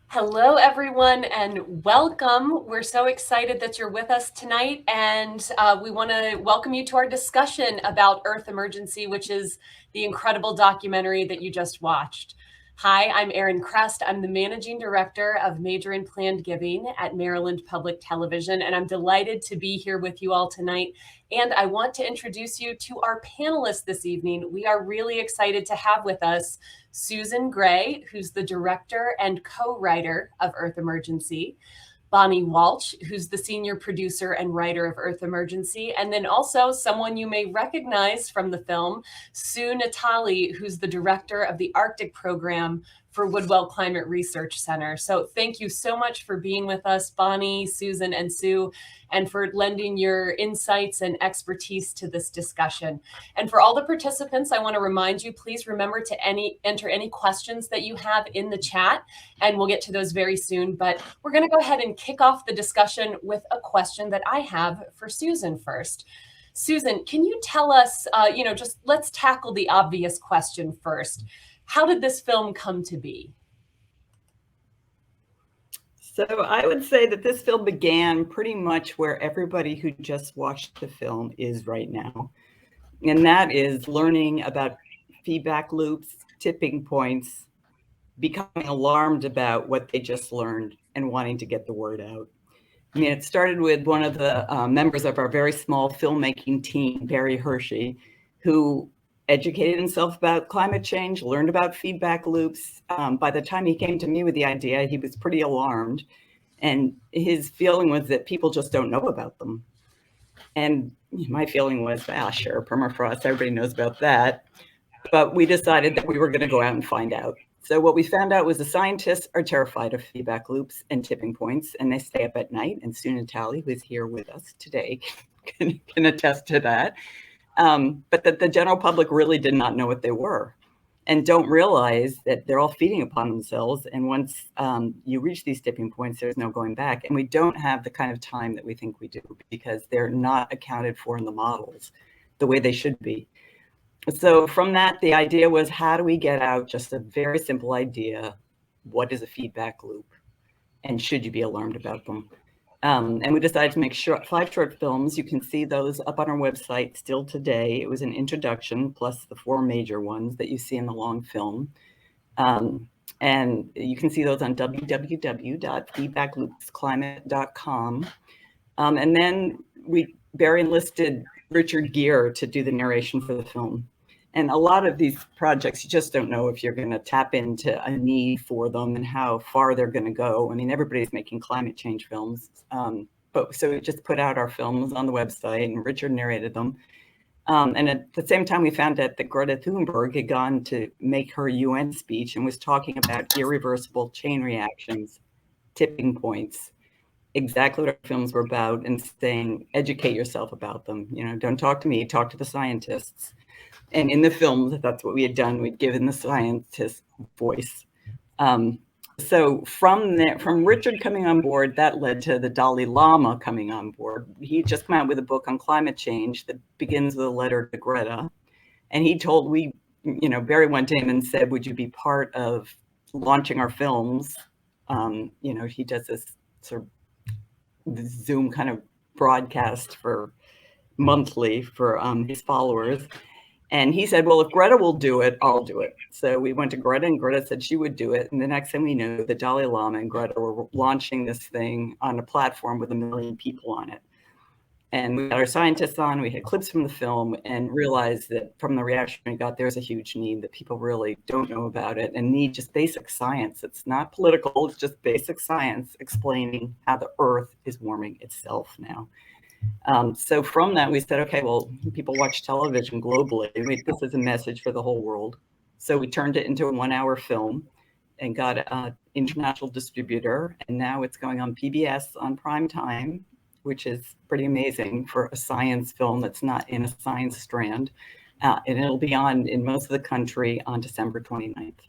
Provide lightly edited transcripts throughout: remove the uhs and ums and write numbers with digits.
Hello, everyone, and welcome. We're so excited that you're with us tonight, and we want to welcome you to our discussion about Earth Emergency, which is the incredible documentary that you just watched. Hi, I'm Erin Chrest. I'm the Managing Director of Major and Planned Giving at Maryland Public Television, and I'm delighted to be here with you all tonight. And I want to introduce you to our panelists this evening. We are really excited to have with us Susan Gray, who's the director and co-writer of Earth Emergency, Bonnie Waltch, who's the senior producer and writer of Earth Emergency, and then also someone you may recognize from the film, Sue Natali, who's the director of the Arctic program for Woodwell Climate Research Center. So thank you so much for being with us, Bonnie, Susan, and Sue, and for lending your insights and expertise to this discussion. And for all the participants, I want to remind you, please remember to enter any questions that you have in the chat, and we'll get to those very soon. But we're going to go ahead and kick off the discussion with a question that I have for Susan first. Susan, can you tell us, just let's tackle the obvious question first. How did this film come to be? So I would say that this film began pretty much where everybody who just watched the film is right now. And that is learning about feedback loops, tipping points, becoming alarmed about what they just learned and wanting to get the word out. I mean, it started with one of the members of our very small filmmaking team, Barry Hershey, who educated himself about climate change, learned about feedback loops. By the time he came to me with the idea, he was pretty alarmed. And his feeling was that people just don't know about them. And my feeling was, sure, permafrost, everybody knows about that. But we decided that we were going to go out and find out. So what we found out was the scientists are terrified of feedback loops and tipping points, and they stay up at night. And Sue Natali, who is here with us today, can attest to that. But that the general public really did not know what they were and don't realize that they're all feeding upon themselves. And once you reach these tipping points, there's no going back. And we don't have the kind of time that we think we do because they're not accounted for in the models the way they should be. So from that, the idea was, how do we get out just a very simple idea? What is a feedback loop? And should you be alarmed about them? And we decided to make 5 short films. You can see those up on our website still today. It was an introduction plus the 4 major ones that you see in the long film. And you can see those on www.feedbackloopsclimate.com. And then Barry enlisted Richard Gere to do the narration for the film. And a lot of these projects, you just don't know if you're going to tap into a need for them and how far they're going to go. I mean, everybody's making climate change films. But so we just put out our films on the website and Richard narrated them. And at the same time, we found out that Greta Thunberg had gone to make her UN speech and was talking about irreversible chain reactions, tipping points, exactly what our films were about, and saying, educate yourself about them. Don't talk to me, talk to the scientists. And in the films, that's what we had done. We'd given the scientists voice. So from Richard coming on board, that led to the Dalai Lama coming on board. He just came out with a book on climate change that begins with a letter to Greta. And he told Barry went to him and said, would you be part of launching our films? He does this sort of Zoom kind of broadcast for monthly for his followers. And he said, well, if Greta will do it, I'll do it. So we went to Greta and Greta said she would do it. And the next thing we knew, the Dalai Lama and Greta were launching this thing on a platform with 1 million people on it. And we got our scientists on, we had clips from the film and realized that from the reaction we got, there's a huge need that people really don't know about it and need just basic science. It's not political, it's just basic science explaining how the Earth is warming itself now. So from that, we said, okay, well, people watch television globally. This is a message for the whole world. So we turned it into a 1-hour film and got an international distributor. And now it's going on PBS on prime time, which is pretty amazing for a science film that's not in a science strand. And it'll be on in most of the country on December 29th.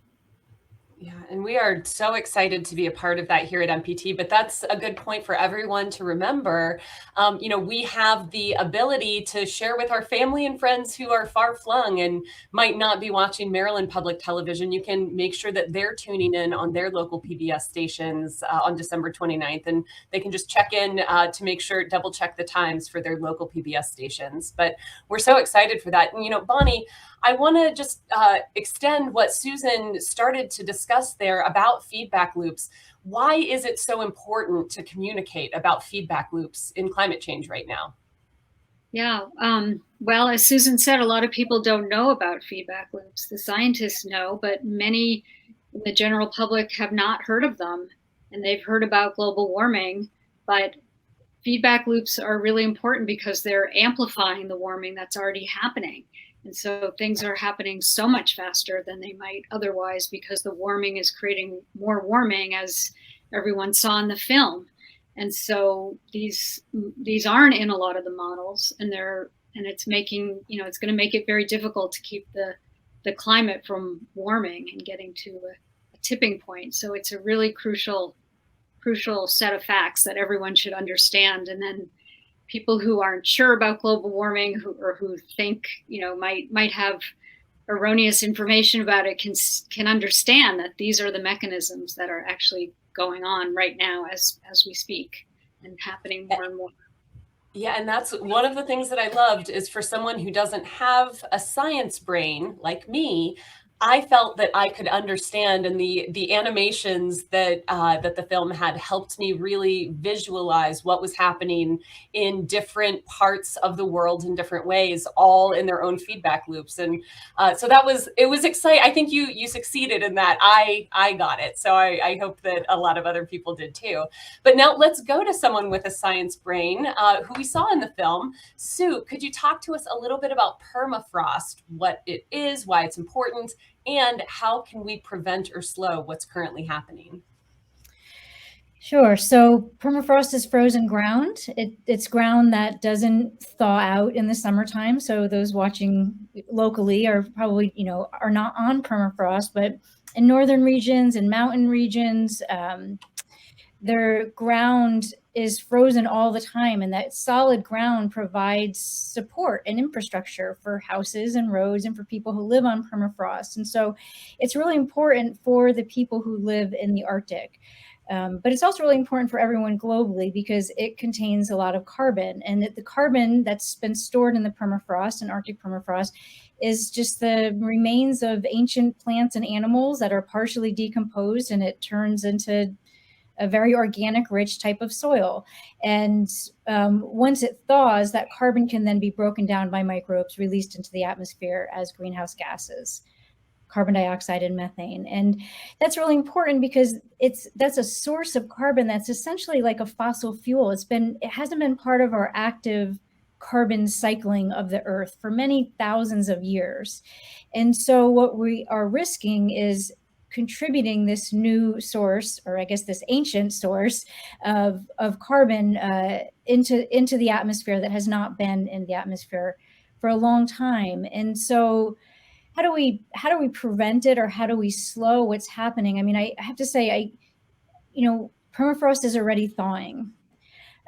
Yeah, and we are so excited to be a part of that here at MPT, but that's a good point for everyone to remember. We have the ability to share with our family and friends who are far flung and might not be watching Maryland Public Television. You can make sure that they're tuning in on their local PBS stations on December 29th, and they can just check in to make sure, double check the times for their local PBS stations. But we're so excited for that. And, Bonnie, I want to just extend what Susan started to discuss there about feedback loops. Why is it so important to communicate about feedback loops in climate change right now? Yeah, well, as Susan said, a lot of people don't know about feedback loops. The scientists know, but many in the general public have not heard of them. And they've heard about global warming, but feedback loops are really important because they're amplifying the warming that's already happening. And so things are happening so much faster than they might otherwise because the warming is creating more warming, as everyone saw in the film. And so these aren't in a lot of the models, and it's making, it's going to make it very difficult to keep the climate from warming and getting to a tipping point. So it's a really crucial set of facts that everyone should understand. And then people who aren't sure about global warming or who think, might have erroneous information about it can understand that these are the mechanisms that are actually going on right now as we speak and happening more and more. Yeah, and that's one of the things that I loved is for someone who doesn't have a science brain like me, I felt that I could understand, and the animations that that the film had helped me really visualize what was happening in different parts of the world in different ways, all in their own feedback loops. And so it was exciting. I think you succeeded in that. I got it. So I hope that a lot of other people did too. But now let's go to someone with a science brain who we saw in the film. Sue, could you talk to us a little bit about permafrost, what it is, why it's important, and how can we prevent or slow what's currently happening? Sure. So permafrost is frozen ground. It's ground that doesn't thaw out in the summertime. So those watching locally are probably, are not on permafrost, but in northern regions and mountain regions, their ground is frozen all the time, and that solid ground provides support and infrastructure for houses and roads and for people who live on permafrost. And so it's really important for the people who live in the Arctic. But it's also really important for everyone globally because it contains a lot of carbon, and the carbon that's been stored in the permafrost and Arctic permafrost is just the remains of ancient plants and animals that are partially decomposed, and it turns into a very organic, rich type of soil. And once it thaws, that carbon can then be broken down by microbes released into the atmosphere as greenhouse gases, carbon dioxide and methane. And that's really important because that's a source of carbon that's essentially like a fossil fuel. It hasn't been part of our active carbon cycling of the earth for many thousands of years. And so what we are risking is contributing this new source, or I guess this ancient source of carbon into the atmosphere that has not been in the atmosphere for a long time. And so how do we prevent it, or how do we slow what's happening? I mean, I have to say, permafrost is already thawing.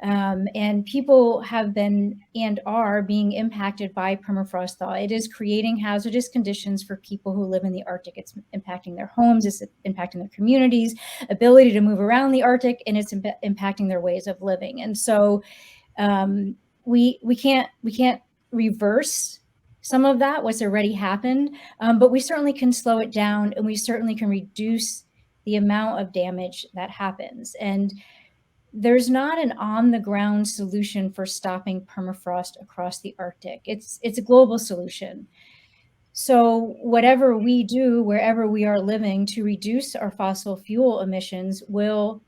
And people have been and are being impacted by permafrost thaw. It is creating hazardous conditions for people who live in the Arctic. It's impacting their homes, it's impacting their communities, ability to move around the Arctic, and it's impacting their ways of living. And so we can't reverse some of that, what's already happened, but we certainly can slow it down, and we certainly can reduce the amount of damage that happens. And there's not an on-the-ground solution for stopping permafrost across the Arctic. It's a global solution. So whatever we do, wherever we are living, to reduce our fossil fuel emissions will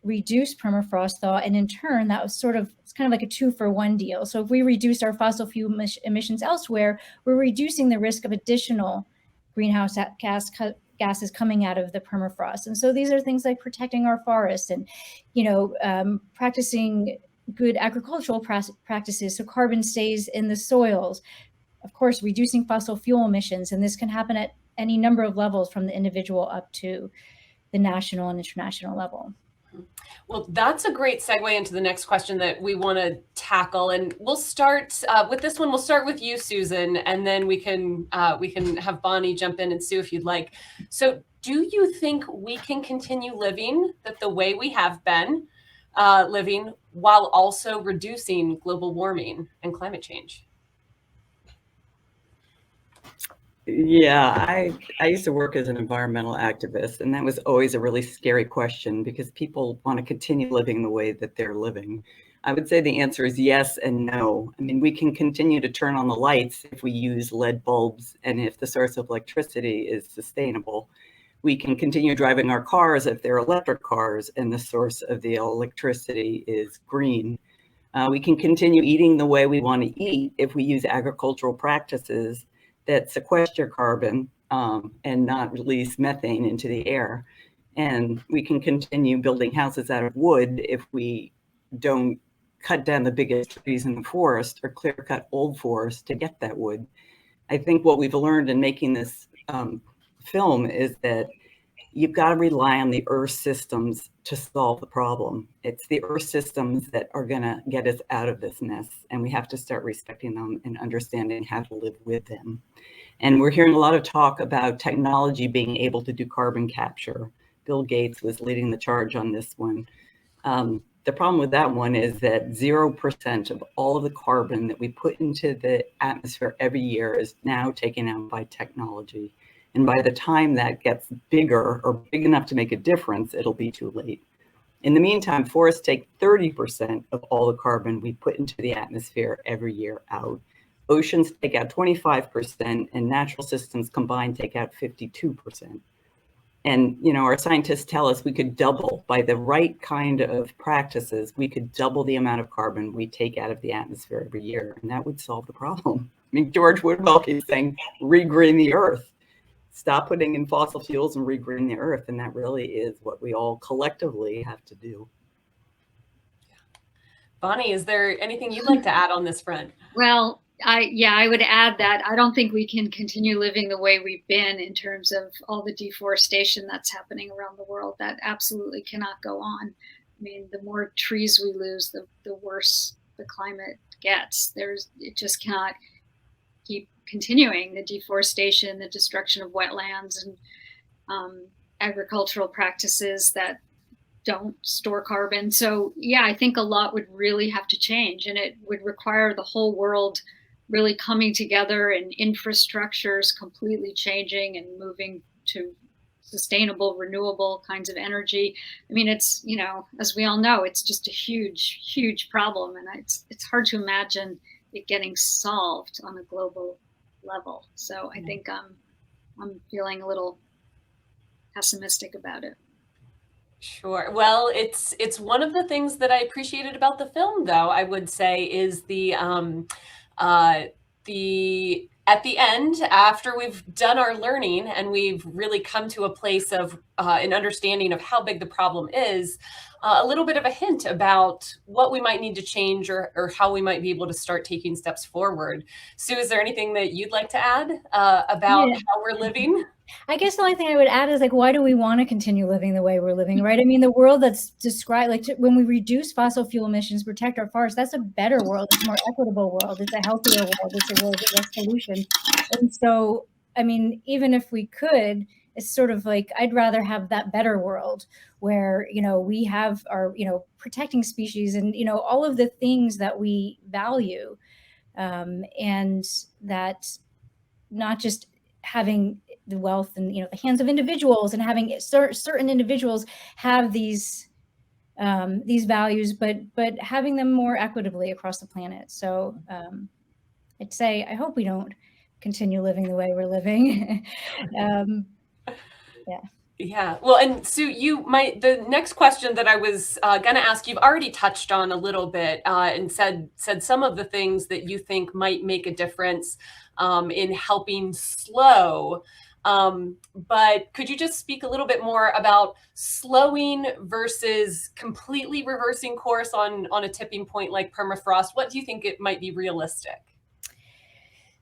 reduce permafrost thaw, and in turn, it's kind of like a 2-for-1 deal. So if we reduce our fossil fuel emissions elsewhere, we're reducing the risk of additional greenhouse gases coming out of the permafrost. And so these are things like protecting our forests and, practicing good agricultural practices so carbon stays in the soils. Of course, reducing fossil fuel emissions, and this can happen at any number of levels from the individual up to the national and international level. Well, that's a great segue into the next question that we want to tackle, and we'll start with this one. We'll start with you, Susan, and then we can have Bonnie jump in and Sue if you'd like. So, do you think we can continue living the way we have been living while also reducing global warming and climate change? Yeah, I used to work as an environmental activist, and that was always a really scary question because people want to continue living the way that they're living. I would say the answer is yes and no. I mean, we can continue to turn on the lights if we use LED bulbs and if the source of electricity is sustainable. We can continue driving our cars if they're electric cars and the source of the electricity is green. We can continue eating the way we want to eat if we use agricultural practices that sequester carbon and not release methane into the air. And we can continue building houses out of wood if we don't cut down the biggest trees in the forest or clear cut old forests to get that wood. I think what we've learned in making this film is that you've got to rely on the earth systems to solve the problem. It's the earth systems that are going to get us out of this mess, and we have to start respecting them and understanding how to live with them. And we're hearing a lot of talk about technology being able to do carbon capture. Bill Gates was leading the charge on this one. The problem with that one is that 0% of all of the carbon that we put into the atmosphere every year is now taken out by technology. And by the time that gets bigger or big enough to make a difference, it'll be too late. In the meantime, forests take 30% of all the carbon we put into the atmosphere every year out. Oceans take out 25%, and natural systems combined take out 52%. And, you know, our scientists tell us we could double, by the right kind of practices, we could double the amount of carbon we take out of the atmosphere every year, and that would solve the problem. I mean, George Woodwell keeps saying, regreen the earth. Stop putting in fossil fuels and regreen the earth. And that really is what we all collectively have to do. Bonnie, is there anything you'd like to add on this front? Well, I would add that I don't think we can continue living the way we've been in terms of all the deforestation that's happening around the world. That absolutely cannot go on. I mean, the more trees we lose, the worse the climate gets. It just cannot keep continuing. The deforestation, the destruction of wetlands, and agricultural practices that don't store carbon. So yeah, I think a lot would really have to change, and it would require the whole world really coming together and infrastructures completely changing and moving to sustainable, renewable kinds of energy. I mean, it's, you know, as we all know, it's just a huge, huge problem, and it's hard to imagine it getting solved on a global level. So I think I'm feeling a little pessimistic about it. Sure. Well, it's one of the things that I appreciated about the film, though, I would say, is the at the end, after we've done our learning and we've really come to a place of an understanding of how big the problem is, a little bit of a hint about what we might need to change or how we might be able to start taking steps forward. Sue, is there anything that you'd like to add about how we're living? I guess the only thing I would add is, like, why do we want to continue living the way we're living, right? I mean, the world that's described, like, when we reduce fossil fuel emissions, protect our forests, that's a better world. It's a more equitable world. It's a healthier world. It's a world with less pollution. And so, I mean, even if we could, it's sort of like, I'd rather have that better world where, you know, we have our, you know, protecting species and, you know, all of the things that we value, and that not just having the wealth and, you know, the hands of individuals and having certain individuals have these values, but having them more equitably across the planet. So I'd say I hope we don't continue living the way we're living. Yeah. Yeah. Well, and Sue, the next question that I was going to ask, you've already touched on a little bit and said some of the things that you think might make a difference in helping slow. But could you just speak a little bit more about slowing versus completely reversing course on a tipping point like permafrost? What do you think it might be realistic?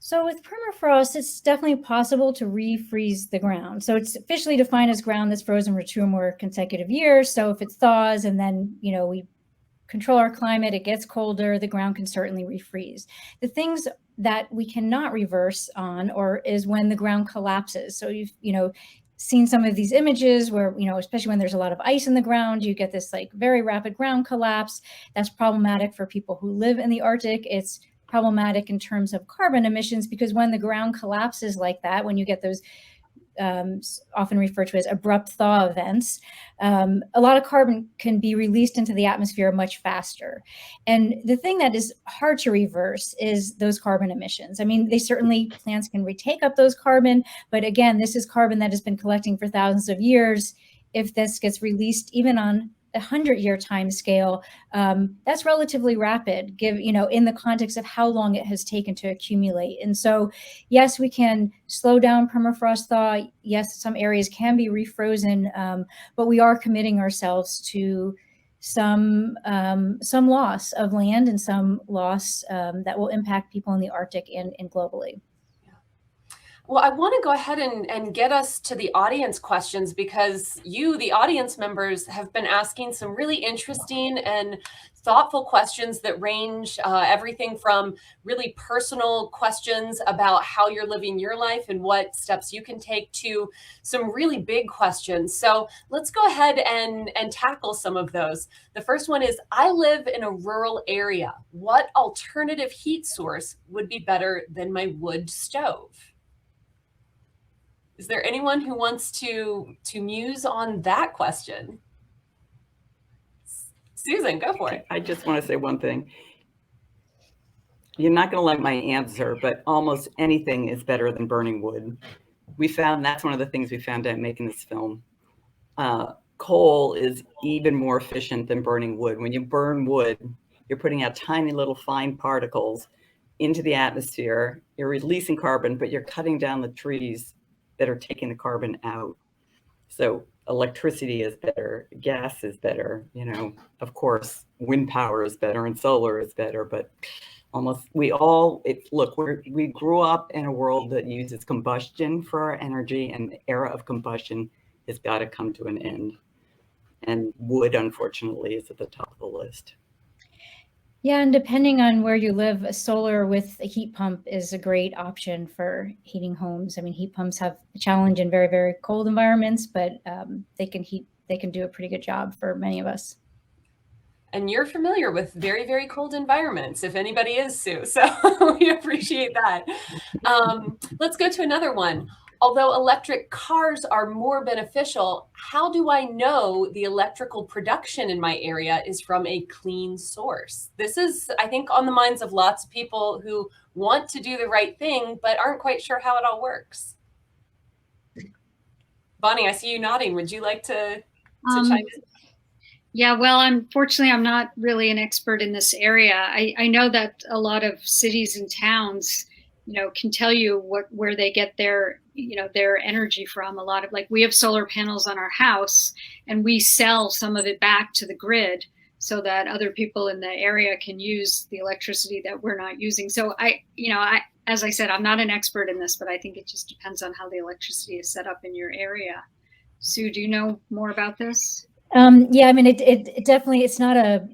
So with permafrost, it's definitely possible to refreeze the ground. So it's officially defined as ground that's frozen for 2 or more consecutive years. So if it thaws and then, we control our climate, it gets colder, the ground can certainly refreeze. The things that we cannot reverse on is when the ground collapses. So you've, seen some of these images where, especially when there's a lot of ice in the ground, you get this like very rapid ground collapse. That's problematic for people who live in the Arctic. It's problematic in terms of carbon emissions because when the ground collapses like that, when you get those often referred to as abrupt thaw events, a lot of carbon can be released into the atmosphere much faster. And the thing that is hard to reverse is those carbon emissions. I mean, plants can retake up those carbon, but again, this is carbon that has been collecting for thousands of years. If this gets released even on a 100-year time scale, that's relatively rapid, in the context of how long it has taken to accumulate. And so, yes, we can slow down permafrost thaw. Yes, some areas can be refrozen, but we are committing ourselves to some loss of land and some loss that will impact people in the Arctic and globally. Well, I want to go ahead and get us to the audience questions because you, the audience members, have been asking some really interesting and thoughtful questions that range everything from really personal questions about how you're living your life and what steps you can take to some really big questions. So let's go ahead and tackle some of those. The first one is, I live in a rural area. What alternative heat source would be better than my wood stove? Is there anyone who wants to muse on that question? Susan, go for it. I just want to say one thing. You're not going to like my answer, but almost anything is better than burning wood. That's one of the things we found out making this film. Coal is even more efficient than burning wood. When you burn wood, you're putting out tiny little fine particles into the atmosphere. You're releasing carbon, but you're cutting down the trees that are taking the carbon out. So electricity is better, gas is better, of course, wind power is better and solar is better, but we grew up in a world that uses combustion for our energy, and the era of combustion has got to come to an end. And wood, unfortunately, is at the top of the list. Yeah, and depending on where you live, a solar with a heat pump is a great option for heating homes. I mean, heat pumps have a challenge in very, very cold environments, but they can do a pretty good job for many of us. And you're familiar with very, very cold environments, if anybody is, Sue. So we appreciate that. Let's go to another one. Although electric cars are more beneficial, how do I know the electrical production in my area is from a clean source? This is, I think, on the minds of lots of people who want to do the right thing, but aren't quite sure how it all works. Bonnie, I see you nodding. Would you like to chime in? Yeah, well, unfortunately, I'm not really an expert in this area. I know that a lot of cities and towns, can tell you where they get their energy from. A lot of, like, we have solar panels on our house and we sell some of it back to the grid so that other people in the area can use the electricity that we're not using. So as I said, I'm not an expert in this, but I think it just depends on how the electricity is set up in your area. Sue, do you know more about this? Yeah, I mean, it definitely, it's not a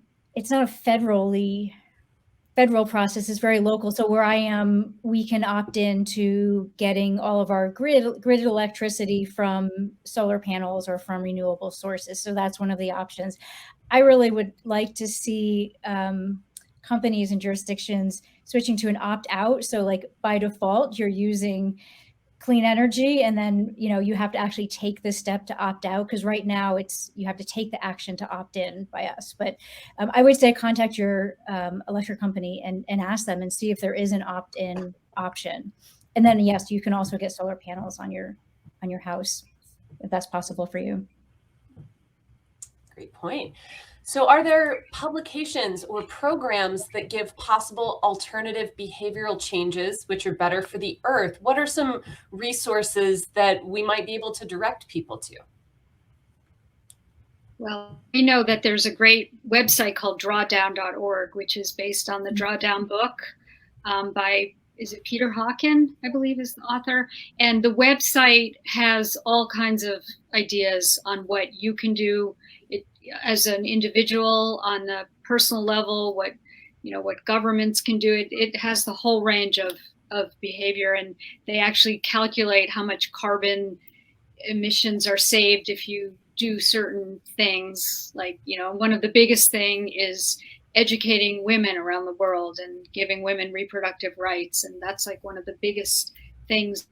federal process. It's very local. So where I am, we can opt in to getting all of our grid electricity from solar panels or from renewable sources. So that's one of the options. I really would like to see companies and jurisdictions switching to an opt-out. So like by default, you're using clean energy, and then you have to actually take the step to opt out, because right now you have to take the action to opt in by us. But I would say contact your electric company and ask them and see if there is an opt-in option. And then yes, you can also get solar panels on your house if that's possible for you. Great point. So are there publications or programs that give possible alternative behavioral changes which are better for the earth? What are some resources that we might be able to direct people to? Well, we know that there's a great website called drawdown.org, which is based on the Drawdown book by is it Peter Hawken, I believe is the author. And the website has all kinds of ideas on what you can do as an individual on the personal level, what governments can do. It has the whole range of behavior, and they actually calculate how much carbon emissions are saved if you do certain things. Like, one of the biggest thing is educating women around the world and giving women reproductive rights, and that's like one of the biggest things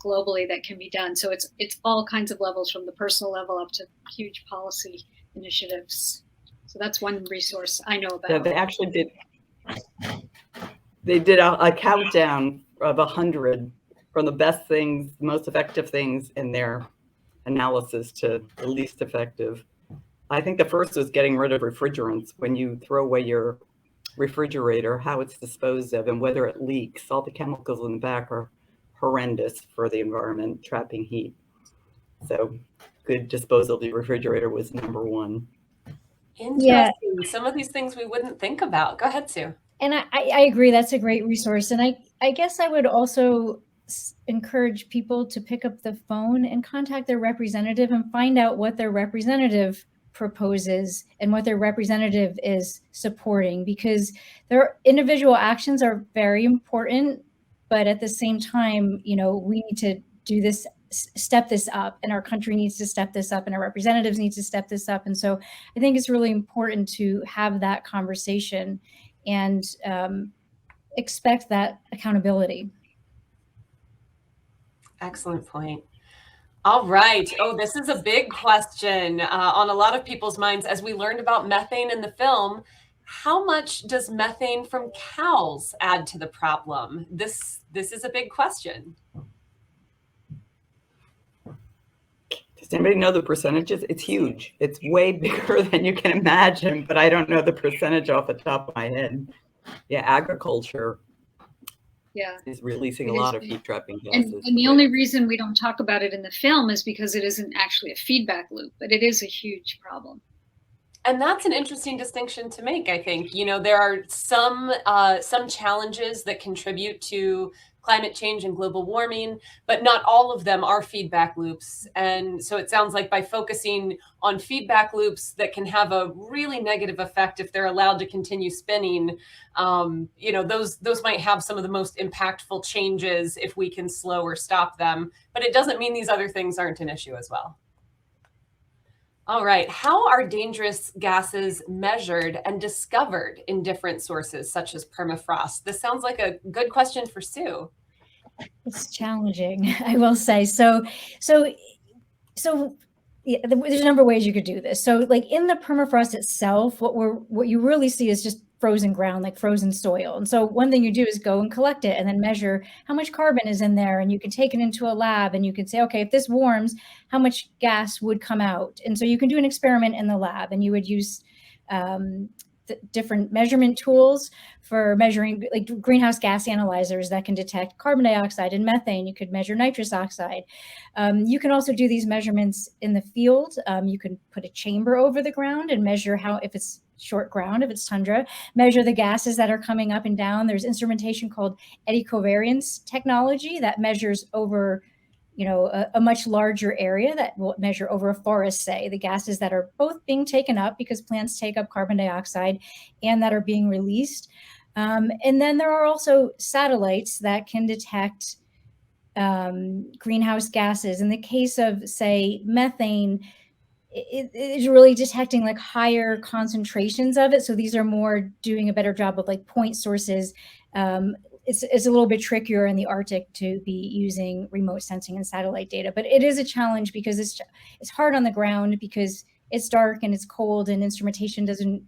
globally that can be done. So it's all kinds of levels, from the personal level up to huge policy initiatives. So that's one resource I know about. Yeah, they actually did. They did a countdown of 100 from the best things, most effective things in their analysis to the least effective. I think the first was getting rid of refrigerants. When you throw away your refrigerator, how it's disposed of and whether it leaks. All the chemicals in the back are horrendous for the environment, trapping heat. So good disposal of the refrigerator was number one. Interesting. Yeah. Some of these things we wouldn't think about. Go ahead, Sue. And I agree, that's a great resource. And I guess I would also encourage people to pick up the phone and contact their representative and find out what their representative proposes and what their representative is supporting, because their individual actions are very important, but at the same time, we need to do this, step this up, and our country needs to step this up, and our representatives need to step this up. And so I think it's really important to have that conversation and expect that accountability. Excellent point. All right. Oh, this is a big question on a lot of people's minds. As we learned about methane in the film, how much does methane from cows add to the problem? This is a big question. Does anybody know the percentages? It's huge. It's way bigger than you can imagine, but I don't know the percentage off the top of my head. Yeah, agriculture is releasing a lot of heat trapping gases. And the only reason we don't talk about it in the film is because it isn't actually a feedback loop, but it is a huge problem. And that's an interesting distinction to make, I think. There are some challenges that contribute to climate change and global warming, but not all of them are feedback loops. And so it sounds like by focusing on feedback loops that can have a really negative effect if they're allowed to continue spinning, those might have some of the most impactful changes if we can slow or stop them. But it doesn't mean these other things aren't an issue as well. All right. How are dangerous gases measured and discovered in different sources, such as permafrost? This sounds like a good question for Sue. It's challenging, I will say. So yeah, there's a number of ways you could do this. So like in the permafrost itself, what you really see is just frozen ground, like frozen soil. And so one thing you do is go and collect it and then measure how much carbon is in there. And you can take it into a lab and you can say, okay, if this warms, how much gas would come out? And so you can do an experiment in the lab, and you would use different measurement tools for measuring, like greenhouse gas analyzers that can detect carbon dioxide and methane. You could measure nitrous oxide. You can also do these measurements in the field. You can put a chamber over the ground and measure if it's short ground, if it's tundra, measure the gases that are coming up and down. There's instrumentation called eddy covariance technology that measures over a much larger area, that will measure over a forest, say, the gases that are both being taken up because plants take up carbon dioxide and that are being released. And then there are also satellites that can detect greenhouse gases. In the case of, say, methane, it is really detecting like higher concentrations of it. So these are more doing a better job of like point sources. It's a little bit trickier in the Arctic to be using remote sensing and satellite data, but it is a challenge because it's hard on the ground because it's dark and it's cold and instrumentation doesn't,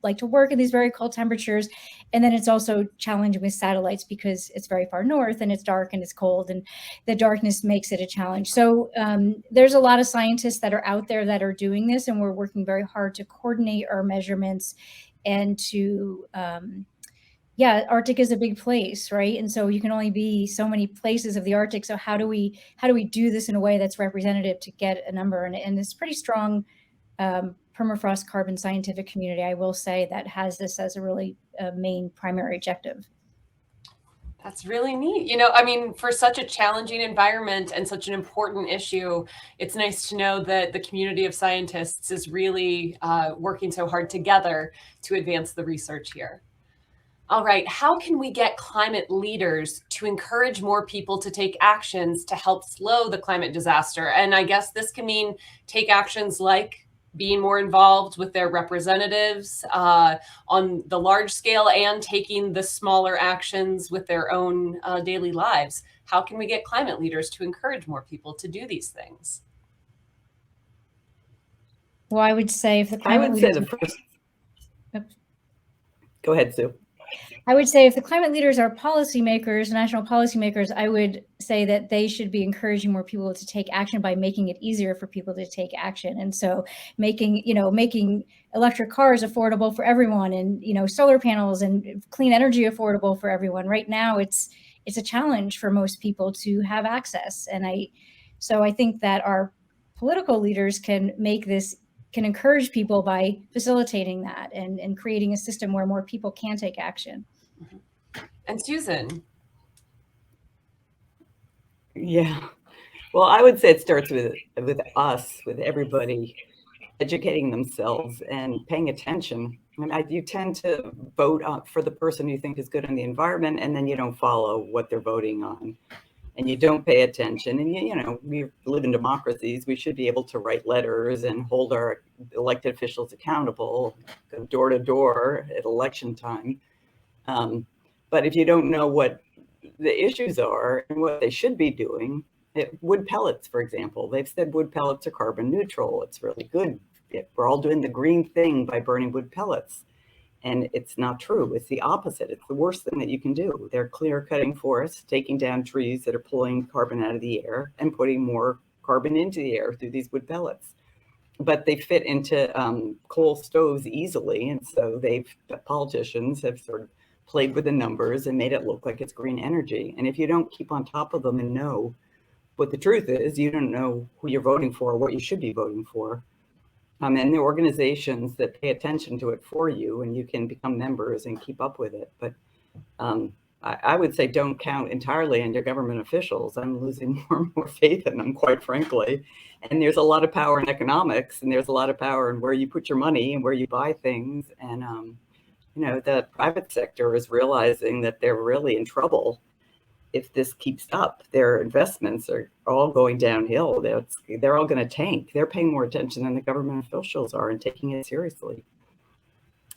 like to work in these very cold temperatures. And then it's also challenging with satellites because it's very far north and it's dark and it's cold, and the darkness makes it a challenge. So there's a lot of scientists that are out there that are doing this, and we're working very hard to coordinate our measurements and to, Arctic is a big place, right? And so you can only be so many places of the Arctic. So how do we do this in a way that's representative to get a number? And it's pretty strong permafrost carbon scientific community, I will say, that has this as a really main primary objective. That's really neat. You know, I mean, for such a challenging environment and such an important issue, it's nice to know that the community of scientists is really working so hard together to advance the research here. All right, how can we get climate leaders to encourage more people to take actions to help slow the climate disaster? And I guess this can mean take actions like being more involved with their representatives on the large scale and taking the smaller actions with their own daily lives. How can we get climate leaders to encourage more people to do these things? Well, I would say if the I climate would say leaders, the first. Go ahead, Sue. I would say if the climate leaders are policymakers, national policymakers, I would say that they should be encouraging more people to take action by making it easier for people to take action. And so making electric cars affordable for everyone, and, solar panels and clean energy affordable for everyone. Right now, it's a challenge for most people to have access. And so I think that our political leaders can encourage people by facilitating that and creating a system where more people can take action. And Susan. Yeah. Well, I would say it starts with us, with everybody educating themselves and paying attention. I mean, you tend to vote for the person you think is good on the environment, and then you don't follow what they're voting on, and you don't pay attention. And we live in democracies. We should be able to write letters and hold our elected officials accountable, go door to door at election time. But if you don't know what the issues are and what they should be doing, wood pellets, for example, they've said wood pellets are carbon neutral. It's really good. We're all doing the green thing by burning wood pellets. And it's not true. It's the opposite. It's the worst thing that you can do. They're clear cutting forests, taking down trees that are pulling carbon out of the air and putting more carbon into the air through these wood pellets. But they fit into coal stoves easily. And so the politicians have sort of played with the numbers and made it look like it's green energy. And if you don't keep on top of them and know what the truth is, you don't know who you're voting for, what you should be voting for. And the organizations that pay attention to it for you, and you can become members and keep up with it. But I would say don't count entirely on your government officials. I'm losing more and more faith in them, quite frankly. And there's a lot of power in economics, and there's a lot of power in where you put your money and where you buy things. And the private sector is realizing that they're really in trouble if this keeps up. Their investments are all going downhill. They're all going to tank. They're paying more attention than the government officials are and taking it seriously.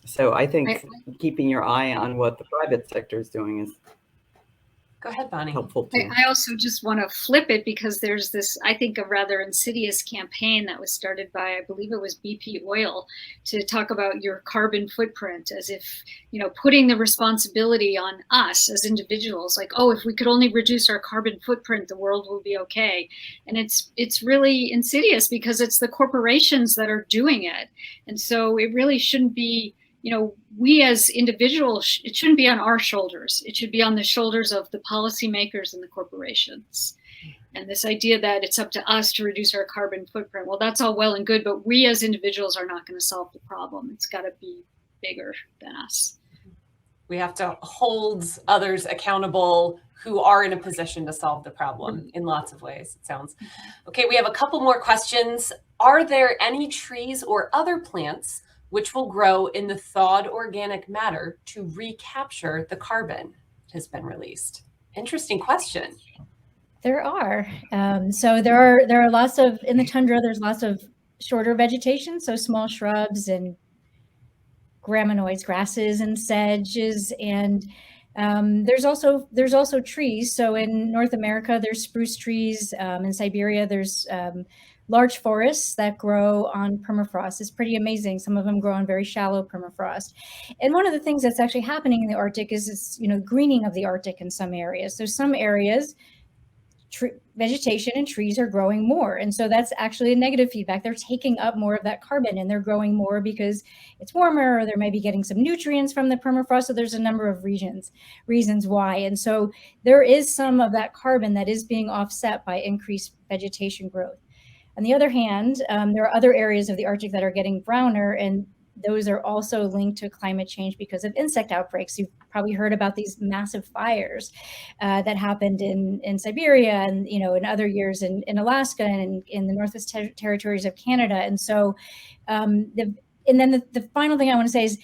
So I think keeping your eye on what the private sector is doing is Go ahead, Bonnie. helpful too. I also just want to flip it, because there's this, I think, a rather insidious campaign that was started by, I believe it was BP Oil, to talk about your carbon footprint, as if, putting the responsibility on us as individuals, like, oh, if we could only reduce our carbon footprint, the world will be okay. And it's really insidious, because it's the corporations that are doing it. And so it really shouldn't be, we as individuals, it shouldn't be on our shoulders. It should be on the shoulders of the policymakers and the corporations. And this idea that it's up to us to reduce our carbon footprint, well, that's all well and good, but we as individuals are not going to solve the problem. It's got to be bigger than us. We have to hold others accountable who are in a position to solve the problem in lots of ways, it sounds. Okay, we have a couple more questions. Are there any trees or other plants which will grow in the thawed organic matter to recapture the carbon that has been released? Interesting question. There are. So there are lots of, in the tundra, there's lots of shorter vegetation, so small shrubs and graminoids, grasses and sedges, and there's also trees. So in North America, there's spruce trees. In Siberia, there's large forests that grow on permafrost. It's pretty amazing. Some of them grow on very shallow permafrost. And one of the things that's actually happening in the Arctic is this, greening of the Arctic in some areas. So some areas, vegetation and trees are growing more. And so that's actually a negative feedback. They're taking up more of that carbon, and they're growing more because it's warmer, or they're maybe getting some nutrients from the permafrost. So there's a number of reasons why. And so there is some of that carbon that is being offset by increased vegetation growth. On the other hand, there are other areas of the Arctic that are getting browner, and those are also linked to climate change because of insect outbreaks. You've probably heard about these massive fires that happened in Siberia and, you know, in other years in Alaska and in the Northwest Territories of Canada. And so the final thing I want to say is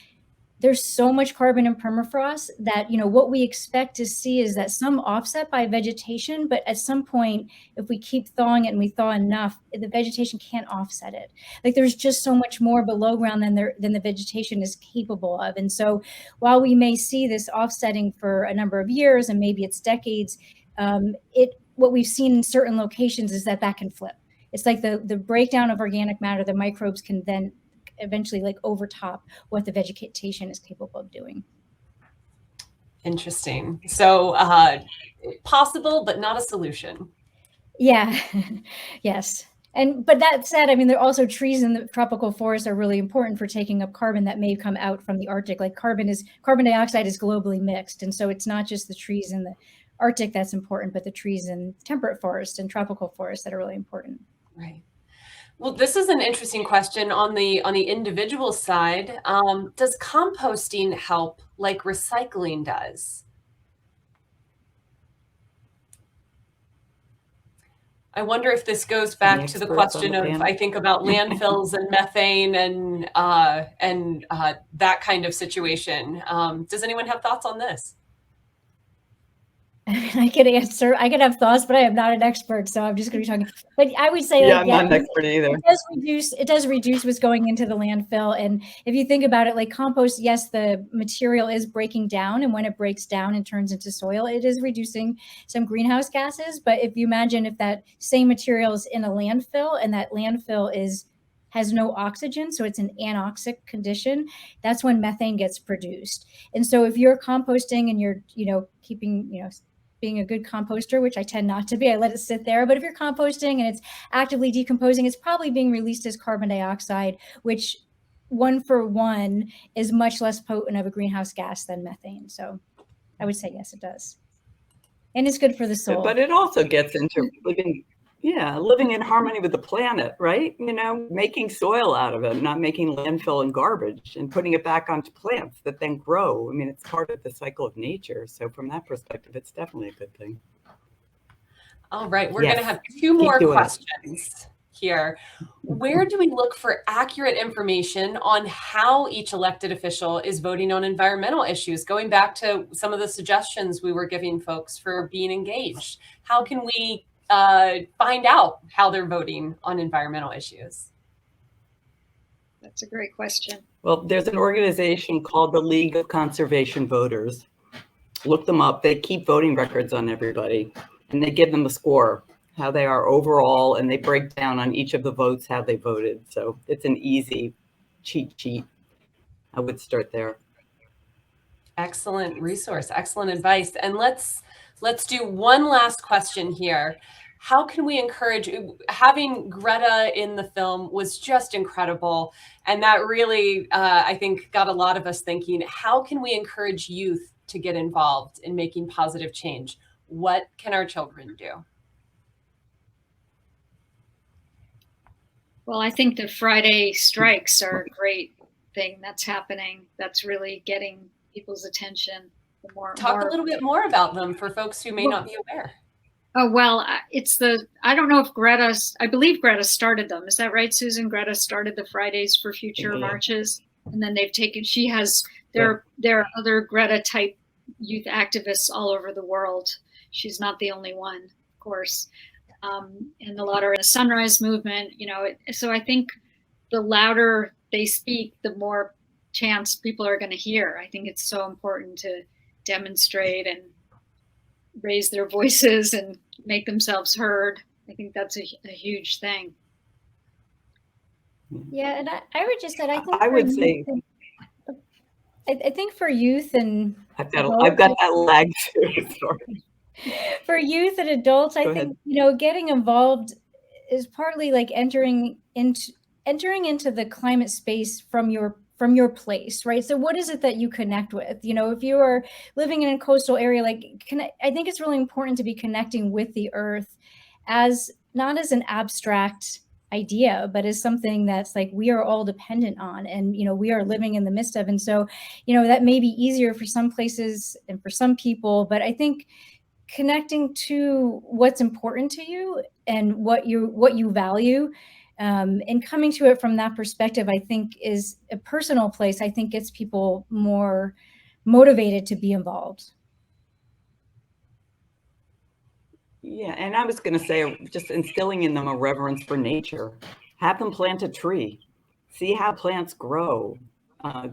there's so much carbon in permafrost that, you know, what we expect to see is that some offset by vegetation, but at some point, if we keep thawing it and we thaw enough, the vegetation can't offset it. Like there's just so much more below ground than the vegetation is capable of. And so while we may see this offsetting for a number of years and maybe it's decades, what we've seen in certain locations is that can flip. It's like the breakdown of organic matter, the microbes can then eventually like overtop what the vegetation is capable of doing. Interesting. So possible, but not a solution. Yeah. Yes. But that said, I mean, there are also trees in the tropical forests are really important for taking up carbon that may come out from the Arctic. Like carbon dioxide is globally mixed. And so it's not just the trees in the Arctic that's important, but the trees in temperate forests and tropical forests that are really important. Right. Well, this is an interesting question on the individual side. Does composting help like recycling does? I wonder if this goes back to the question of, I think about landfills and methane and that kind of situation. Does anyone have thoughts on this? I could have thoughts, but I am not an expert, so I'm just going to be talking. But I would say, I'm not an expert either. It does reduce what's going into the landfill. And if you think about it, like compost, yes, the material is breaking down, and when it breaks down and turns into soil, it is reducing some greenhouse gases. But if you imagine if that same material is in a landfill, and that landfill has no oxygen, so it's an anoxic condition, that's when methane gets produced. And so if you're composting and you're, keeping, being a good composter, which I tend not to be, I let it sit there. But if you're composting and it's actively decomposing, it's probably being released as carbon dioxide, which 1 for 1 is much less potent of a greenhouse gas than methane. So I would say yes, it does. And it's good for the soil. But it also gets into living in harmony with the planet, right? Making soil out of it, not making landfill and garbage and putting it back onto plants that then grow. I mean, it's part of the cycle of nature. So from that perspective, it's definitely a good thing. All right, we're going to have 2 more questions here. Where do we look for accurate information on how each elected official is voting on environmental issues? Going back to some of the suggestions we were giving folks for being engaged, how can we find out how they're voting on environmental issues? That's a great question. Well, there's an organization called the League of Conservation Voters. Look them up. They keep voting records on everybody, and they give them a score, how they are overall, and they break down on each of the votes how they voted. So it's an easy cheat sheet. I would start there. Excellent resource, excellent advice. And let's do one last question here. How can we encourage, having Greta in the film was just incredible. And that really, I think, got a lot of us thinking, how can we encourage youth to get involved in making positive change? What can our children do? Well, I think the Friday strikes are a great thing that's happening. That's really getting people's attention. Talk a little bit more about them for folks who may not be aware. Oh, well, I don't know if I believe Greta started them. Is that right, Susan? Greta started the Fridays for Future marches, and then there are other Greta type youth activists all over the world. She's not the only one, of course. And a lot are in the Sunrise Movement, so I think the louder they speak, the more chance people are going to hear. I think it's so important to demonstrate and raise their voices and make themselves heard. I think that's a huge thing. Yeah, and I would just say, I think for youth and I've got that lag too. Sorry. For youth and adults, I think getting involved is partly like entering into the climate space from your place, right? So what is it that you connect with? If you are living in a coastal area, I think it's really important to be connecting with the earth as not as an abstract idea, but as something that's like we are all dependent on, and we are living in the midst of. And so that may be easier for some places and for some people, but I think connecting to what's important to you and what you value, and coming to it from that perspective, I think is a personal place. I think gets people more motivated to be involved. Yeah, and I was going to say, just instilling in them a reverence for nature. Have them plant a tree, see how plants grow,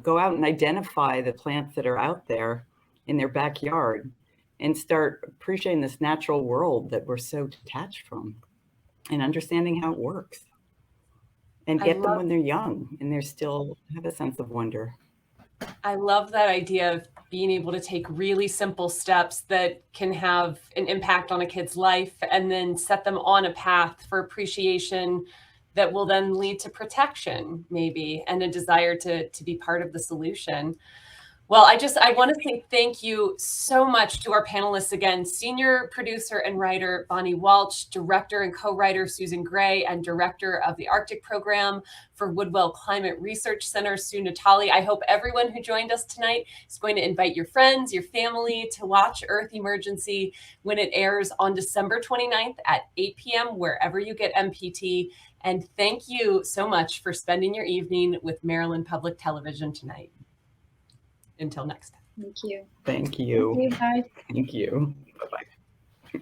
go out and identify the plants that are out there in their backyard, and start appreciating this natural world that we're so detached from, and understanding how it works. And get them when they're young and they're still have a sense of wonder. I love that idea of being able to take really simple steps that can have an impact on a kid's life and then set them on a path for appreciation that will then lead to protection, maybe, and a desire to be part of the solution. Well, I want to say thank you so much to our panelists again, senior producer and writer Bonnie Waltch, director and co-writer Susan Gray, and director of the Arctic program for Woodwell Climate Research Center, Sue Natali. I hope everyone who joined us tonight is going to invite your friends, your family to watch Earth Emergency when it airs on December 29th at 8 p.m. wherever you get MPT. And thank you so much for spending your evening with Maryland Public Television tonight. Until next time. Thank you. Thank you. Thank you. Bye. Thank you. Bye-bye.